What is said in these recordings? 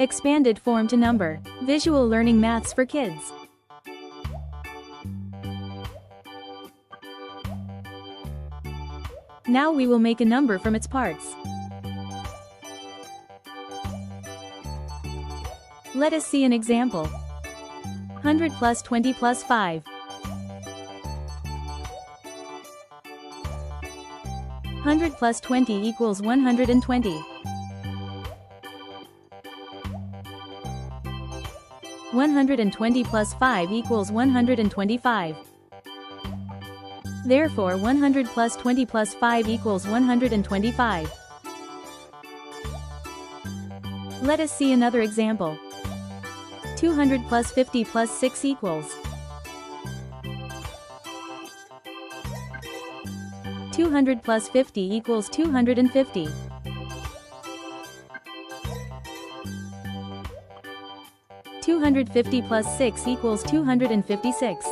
Expanded form to number. Visual learning maths for kids. Now we will make a number from its parts. Let us see an example. 100 plus 20 plus 5. 100 plus 20 equals 120. 120 plus 5 equals 125. Therefore 100 plus 20 plus 5 equals 125. Let us see another example. 200 plus 50 plus 6 equals 200 plus 50 equals 250. 250 plus 6 equals 256.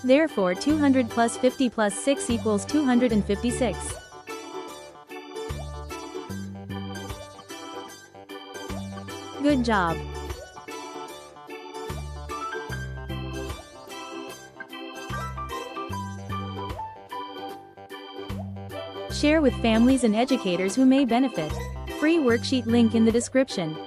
Therefore 200 plus 50 plus 6 equals 256. Good job! Share with families and educators who may benefit. Free worksheet link in the description.